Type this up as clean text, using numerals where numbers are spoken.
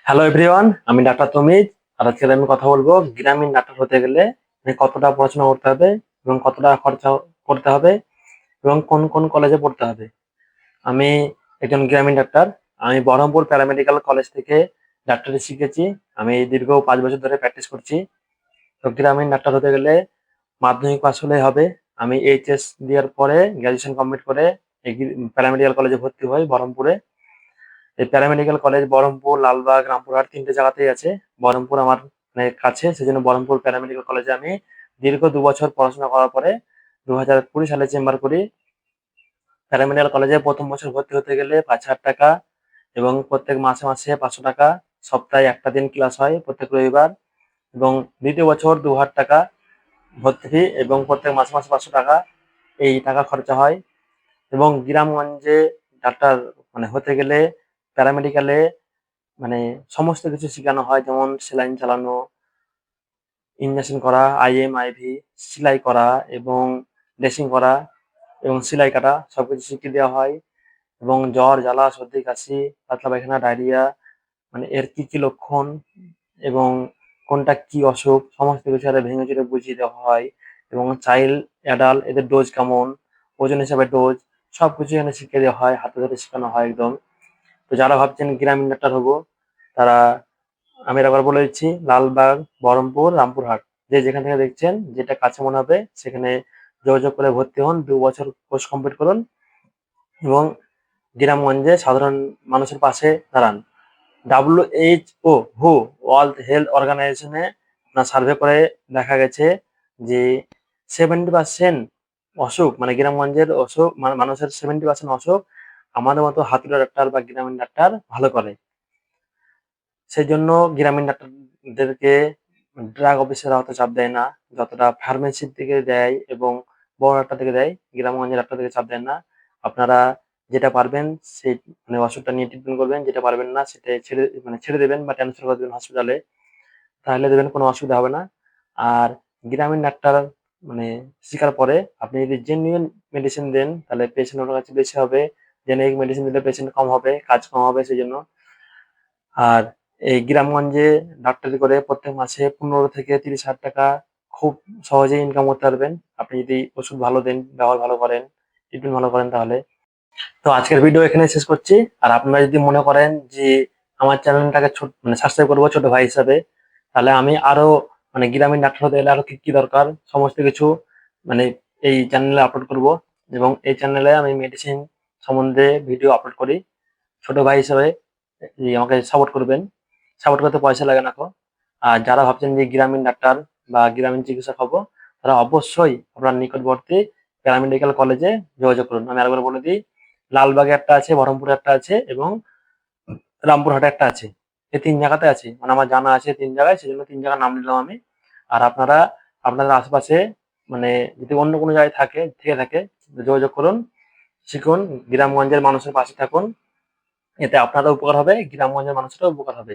Hello everyone, আমি doctor তমিজ। আর আজকে আমি কথা বলবো গ্রামীণ ডাক্তার হতে গেলে কতটা পড়াশোনা করতে হবে এবং কতটা খরচা করতে হবে এবং কোন কোন কলেজে পড়তে হবে। আমি একজন গ্রামীণ ডাক্তার। আমি বহরমপুর প্যারামেডিক্যাল কলেজ থেকে ডাক্তারি শিখেছি। আমি দীর্ঘ 5 বছর ধরে প্র্যাকটিস করছি। তো গ্রামীণ ডাক্তার হতে গেলে মাধ্যমিক পাস হলেই হবে। আমি এইচএস দেওয়ার পরে গ্র্যাজুয়েশন কমপ্লিট করে এই প্যারামেডিক্যাল কলেজে ভর্তি হই বহরমপুরে। এই প্যারামেডিক্যাল কলেজ বহরমপুর, লালবাগ, রামপুরহাট ৩টে জায়গাতেই আছে। বহরমপুর আমার কাছে, সেজন্য বহরমপুর প্যারামেডিক্যাল কলেজে আমি দীর্ঘ ২ বছর পড়াশোনা করার পরে ২০২০ সালে চেম্বার করি। প্যারামেডিক্যাল কলেজে প্রথম বছর ভর্তি হতে গেলে ৫,০০০ টাকা এবং প্রত্যেক মাসে মাসে ৫০০ টাকা। সপ্তাহে একটা দিন ক্লাস হয় প্রত্যেক রবিবার। এবং দ্বিতীয় বছর ২,০০০ টাকা ভর্তি ফি এবং প্রত্যেক মাসে মাসে ৫০০ টাকা এই টাকা খরচা হয়। এবং গ্রামগঞ্জে ডাক্তার হতে গেলে প্যারামেডিক্যালে সমস্ত কিছু শেখানো হয়, যেমন সেলাইন চালানো, ইনজেকশন করা, আইএম, আইভি, সেলাই করা এবং ড্রেসিং করা এবং সেলাই কাটা সবকিছু শিখিয়ে দেওয়া হয়। এবং জ্বর, জ্বালা, সর্দি, কাশি, পাতলা পায়খানা, ডায়রিয়া এর কি কি লক্ষণ এবং কোনটা কি অসুখ সমস্ত কিছু আরে ভেঙে চুরে বুঝিয়ে দেওয়া হয়। এবং চাইল্ড, অ্যাডাল্ট এদের ডোজ কেমন, ওজন হিসাবে ডোজ সবকিছু এখানে শিখিয়ে দেওয়া হয়, হাতে ধরে শেখানো হয় একদম। তো যারা ভাবছেন গ্রামীণ ডাক্তার হবো, তারা, আমি একবার বলে দিচ্ছি, লালবাগ, বহরমপুর, রামপুরহাট, যে যেখান থেকে দেখছেন যেটা কাছে মনে হবে সেখানে যোগাযোগ করে ভর্তি হন। ২ বছর কোর্স কমপ্লিট করুন এবং গ্রামগঞ্জে সাধারণ মানুষের পাশে দাঁড়ান। WHO, ওয়ার্ল্ড হেলথ অর্গানাইজেশনে আপনার সার্ভে করে দেখা গেছে যে 70% অসুখ, গ্রামগঞ্জের অসুখ, মানুষের 70% অসুখ আমাদের মতো হাতুড়ে ডাক্তার বা গ্রামীণ ডাক্তার ভালো করে। সেই জন্য গ্রামীণ ডাক্তারদেরকে ড্রাগ অফিসাররা অত চাপ দেয় না, যতটা ফার্মেসির দিকে দেয় এবং বড় ডাক্তার থেকে দেয়। গ্রামগঞ্জের ডাক্তার থেকে চাপ দেয় না। আপনারা যেটা পারবেন সেই ওষুধটা নিয়ে ট্রিটমেন্ট করবেন, যেটা পারবেন না সেটা ছেড়ে দেবেন বা ট্রান্সফার করে দেবেন হসপিটালে। তাহলে দেখবেন কোনো অসুবিধা হবে না। আর গ্রামীণ ডাক্তার শিখার পরে আপনি যদি জেনুইন মেডিসিন দেন তাহলে পেশেন্ট ওনার কাছে বেশি হবে। জেনেরিক মেডিসিন দিলে পেশেন্ট কম হবে, কাজ কম হবে, সেই জন্য। আর এই গ্রামগঞ্জে ডাক্তারি করে প্রত্যেক মাসে ১৫ থেকে ৩০ হাজার টাকা খুব সহজেই ইনকাম করতে পারবেন, আপনি যদি ওষুধ ভালো দেন, ব্যবহার ভালো করেন, ট্রিটমেন্ট ভালো করেন তাহলে। তো আজকের ভিডিও এখানে শেষ করছি। আর আপনারা যদি মনে করেন যে আমার চ্যানেলটাকে ছোট সাবস্ক্রাইব করবো ছোট ভাই হিসাবে, তাহলে আমি আরো গ্রামীণ ডাক্তার হতে গেলে আরো কি কি দরকার সমস্ত কিছু মানে এই চ্যানেলে আপলোড করব। এবং এই চ্যানেলে আমি মেডিসিন সম্বন্ধে ভিডিও আপলোড করি। ছোট ভাই হিসাবে আমাকে সাপোর্ট করবেন। সাপোর্ট করতে পয়সা লাগে না। আর যারা ভাবছেন যে গ্রামীণ ডাক্তার বা গ্রামীণ চিকিৎসক হবো, তারা অবশ্যই আপনার নিকটবর্তী প্যারামেডিক্যাল কলেজে যোগাযোগ করুন। আমি আরেকবার বলে দিই, লালবাগে একটা আছে, বহরমপুরে একটা আছে এবং রামপুরহাটে একটা আছে। এই ৩ জায়গাতে আছে, আমার জানা আছে ৩ জায়গায়, সেজন্য ৩ জায়গার নাম নিলাম আমি। আর আপনারা আপনাদের আশেপাশে যদি অন্য কোনো জায়গায় থেকে থাকে যোগাযোগ করুন, শিখুন, গ্রামগঞ্জের মানুষের পাশে থাকুন। এতে আপনারও উপকার হবে, গ্রামগঞ্জের মানুষেরও উপকার হবে।